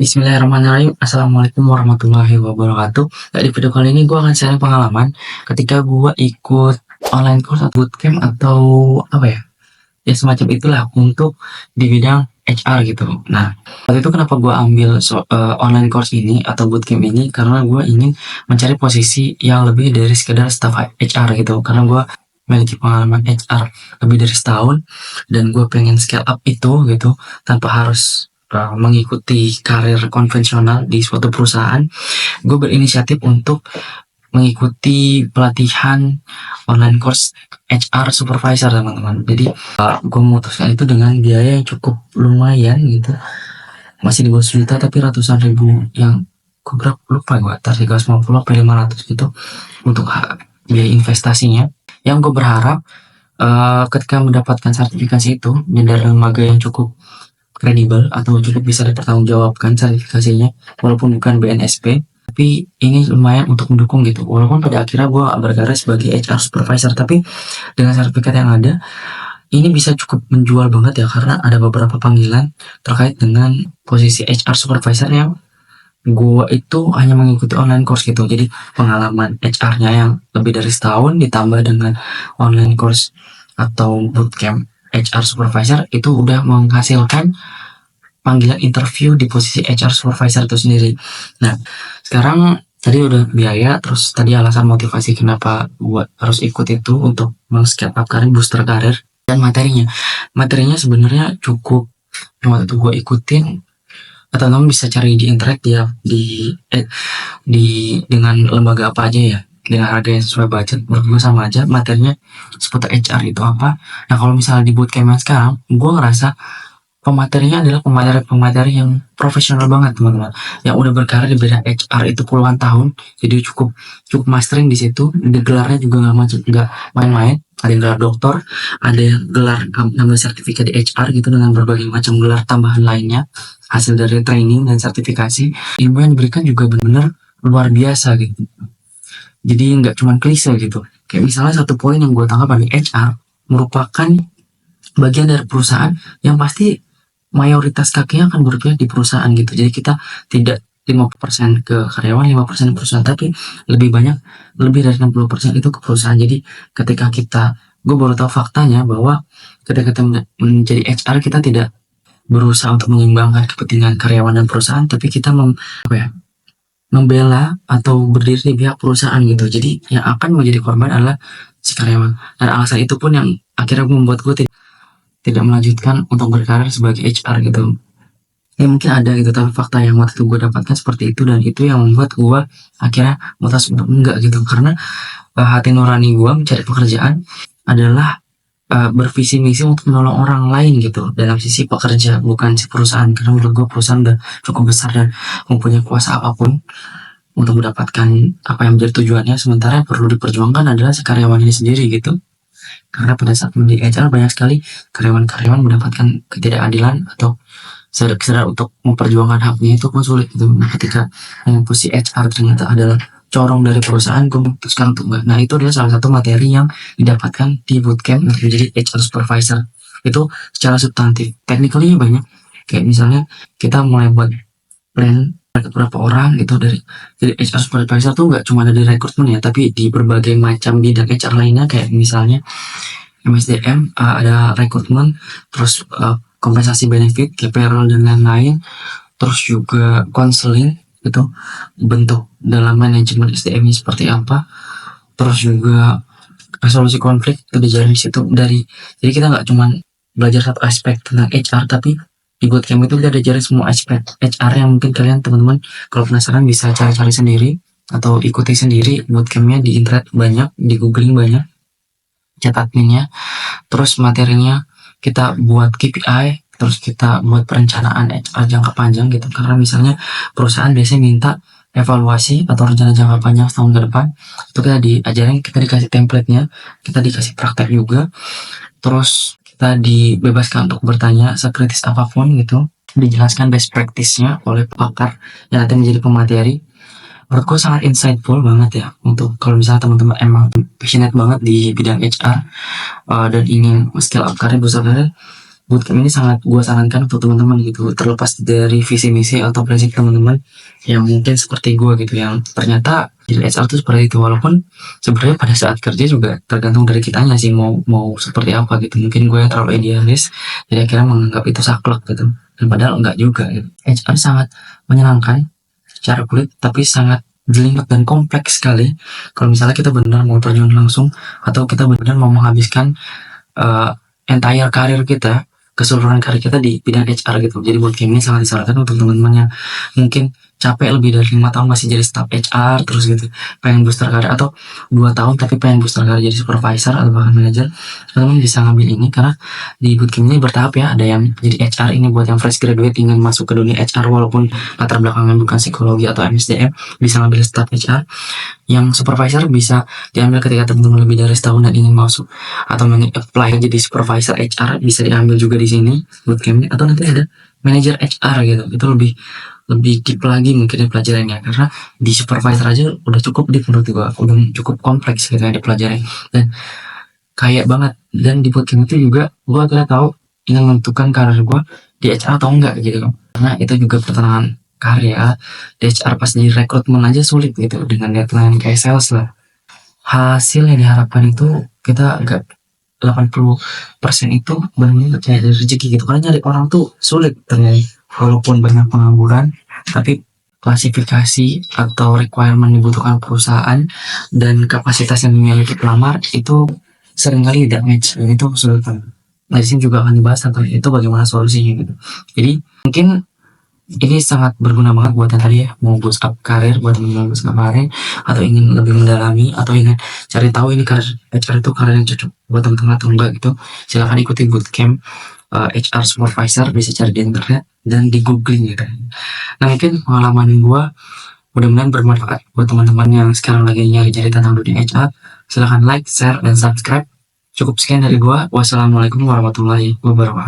Bismillahirrahmanirrahim. Assalamualaikum warahmatullahi wabarakatuh. Di video kali ini gue akan sharing pengalaman ketika gue ikut online course atau bootcamp atau apa ya, ya semacam itulah untuk di bidang HR gitu. Nah, waktu itu kenapa gue ambil online course ini atau bootcamp ini, karena gue ingin mencari posisi yang lebih dari sekedar staff HR gitu. Karena gue memiliki pengalaman HR lebih dari setahun dan gue pengen scale up itu gitu tanpa harus mengikuti karir konvensional di suatu perusahaan. Gue berinisiatif untuk mengikuti pelatihan online course HR supervisor, teman-teman. Jadi gue memutuskan itu dengan biaya yang cukup lumayan gitu, masih di bawah juta tapi ratusan ribu, yang gue lupa gue 350 sampai 500 gitu untuk biaya investasinya. Yang gue berharap ketika mendapatkan sertifikasi itu dari lembaga yang cukup kredibel atau cukup bisa dipertanggungjawabkan sertifikasinya, walaupun bukan BNSP, tapi ini lumayan untuk mendukung gitu. Walaupun pada akhirnya gue berkarir sebagai HR supervisor, tapi dengan sertifikat yang ada ini bisa cukup menjual banget ya, karena ada beberapa panggilan terkait dengan posisi HR supervisor yang gue itu hanya mengikuti online course gitu. Jadi pengalaman HR-nya yang lebih dari setahun ditambah dengan online course atau bootcamp HR supervisor itu udah menghasilkan panggilan interview di posisi HR supervisor itu sendiri. Nah, sekarang tadi udah biaya, terus tadi alasan motivasi kenapa gue harus ikut itu untuk meng-scale up karir, booster karir, dan materinya. Materinya sebenarnya cukup, waktu itu gue ikutin, atau teman bisa cari di internet ya, dengan lembaga apa aja ya, dengan harga yang sesuai budget. Menurut gue sama aja materinya seputar HR itu apa. Nah, kalau misalnya di bootcamp yang sekarang, gue ngerasa pematerinya adalah pemateri yang profesional banget, teman-teman, yang udah berkarir di bidang HR itu puluhan tahun, jadi cukup mastering di situ. Gelarnya juga nggak main-main, ada yang gelar doktor, ada yang gelar ngambil sertifikat di HR gitu, dengan berbagai macam gelar tambahan lainnya hasil dari training dan sertifikasi. Ilmu yang diberikan juga benar-benar luar biasa gitu, jadi nggak cuma klise gitu. Kayak misalnya satu poin yang gue tangkap dari HR, merupakan bagian dari perusahaan yang pasti mayoritas kakinya akan berpihak di perusahaan gitu. Jadi kita tidak 5% ke karyawan, 5% ke perusahaan, tapi lebih banyak, lebih dari 60% itu ke perusahaan. Jadi ketika gue baru tahu faktanya bahwa ketika kita menjadi HR, kita tidak berusaha untuk mengimbangkan kepentingan karyawan dan perusahaan, tapi kita membela atau berdiri di pihak perusahaan gitu. Jadi yang akan menjadi korban adalah si karyawan. Dan alasan itu pun yang akhirnya membuat gue tidak melanjutkan untuk berkarir sebagai HR gitu. Ya mungkin ada gitu, tapi fakta yang waktu itu gue dapatkan seperti itu, dan itu yang membuat gue akhirnya mutus untuk enggak gitu. Karena hati nurani gue mencari pekerjaan adalah bervisi misi untuk menolong orang lain gitu, dalam sisi pekerja, bukan si perusahaan. Karena menurut gue perusahaan udah cukup besar dan mempunyai kuasa apapun untuk mendapatkan apa yang menjadi tujuannya, sementara yang perlu diperjuangkan adalah si karyawan ini sendiri gitu. Karena pada saat menjadi HR, banyak sekali karyawan-karyawan mendapatkan ketidakadilan atau sedar untuk memperjuangkan haknya itu pun sulit gitu. Nah, ketika posisi HR ternyata adalah corong dari perusahaan, gue memutuskan untuk enggak. Nah, itu adalah salah satu materi yang didapatkan di bootcamp untuk menjadi HR supervisor. Itu secara substantif. Technically banyak, kayak misalnya kita mulai buat plan beberapa orang gitu. Jadi HR supervisor tuh nggak cuma ada di rekrutmen ya, tapi di berbagai macam bidang HR lainnya, kayak misalnya MSDM, ada rekrutmen, terus kompensasi benefit, kayak payroll dan lain-lain, terus juga konseling gitu, bentuk dalam manajemen SDM-nya seperti apa, terus juga resolusi konflik itu dijalani di situ. Jadi kita nggak cuma belajar satu aspek tentang HR, tapi di bootcamp itu kita diajarin semua aspek HR yang mungkin kalian teman-teman kalau penasaran bisa cari-cari sendiri atau ikuti sendiri. Bootcampnya di internet banyak, di googling banyak, chat adminnya. Terus materinya kita buat KPI, terus kita buat perencanaan HR jangka panjang gitu. Karena misalnya perusahaan biasanya minta evaluasi atau rencana jangka panjang setahun ke depan, itu kita diajarin, kita dikasih template-nya, kita dikasih praktek juga, terus kita dibebaskan untuk bertanya sekritis apapun gitu, dijelaskan best practice-nya oleh pakar yang nanti menjadi pemateri. Menurutku sangat insightful banget ya, untuk kalau misalnya teman-teman emang passionate banget di bidang HR dan ingin scale up karir, besar karir, bootcamp ini sangat gue sarankan untuk teman-teman gitu, terlepas dari visi misi atau prinsip teman-teman yang mungkin seperti gue gitu, yang ternyata jadi HR tuh seperti itu. Walaupun sebenarnya pada saat kerja juga tergantung dari kitanya sih mau mau seperti apa gitu. Mungkin gue yang terlalu idealis jadi akhirnya menganggap itu saklek gitu, dan padahal enggak juga gitu. HR sangat menyenangkan secara kulit, tapi sangat jelimet dan kompleks sekali kalau misalnya kita benar mau terjun langsung, atau kita benar mau menghabiskan uh, entire karir kita, keseluruhan karir kita di bidang HR gitu. Jadi bootcamp ini sangat disarankan untuk teman-teman yang mungkin capek lebih dari 5 tahun masih jadi staff HR terus gitu, pengen booster karir, atau 2 tahun tapi pengen booster karir jadi supervisor atau bahkan manager. Teman-teman bisa ngambil ini karena di bootcamp ini bertahap ya. Ada yang jadi HR ini buat yang fresh graduate ingin masuk ke dunia HR walaupun latar belakangnya bukan psikologi atau MSDM, bisa ngambil staff HR. Yang supervisor bisa diambil ketika teman-teman lebih dari setahun dan ingin masuk atau ingin apply jadi supervisor HR, bisa diambil juga di sini bootcampnya. Atau nanti ada manager HR gitu, itu lebih lebih deep lagi mungkin pelajarannya, karena di supervisor aja udah cukup deep menurut gua, udah cukup kompleks gitu yang dipelajari dan kayak banget. Dan di bootcamp itu juga gua akhirnya tahu ingin menentukan karir gua di HR atau enggak gitu, karena itu juga pertengahan karya di HR pas di rekrutmen aja sulit gitu dengan deadline kayak sales lah. Hasil yang diharapkan itu kita agak 80% itu benar-benar kayak dari rezeki gitu, karena nyari orang tuh sulit ternyata. Walaupun banyak pengangguran, tapi klasifikasi atau requirement dibutuhkan perusahaan dan kapasitas yang dimiliki pelamar itu seringkali tidak match, dan itu kesulitan. Nah di sini juga akan dibahas tentang itu bagaimana solusinya gitu. Jadi mungkin ini sangat berguna banget buat yang tadi ya mau boost up karir, buat teman-teman boost up karir atau ingin lebih mendalami atau ingin cari tahu ini karir HR itu karir yang cocok buat teman-teman atau enggak gitu. Silahkan ikuti bootcamp HR supervisor, bisa cari di internet dan di googling gitu. Nah mungkin pengalaman gua mudah-mudahan bermanfaat buat teman-teman yang sekarang lagi nyari-nyari tentang dunia HR. Silahkan like, share, dan subscribe. Cukup sekian dari gua. Wassalamualaikum warahmatullahi wabarakatuh.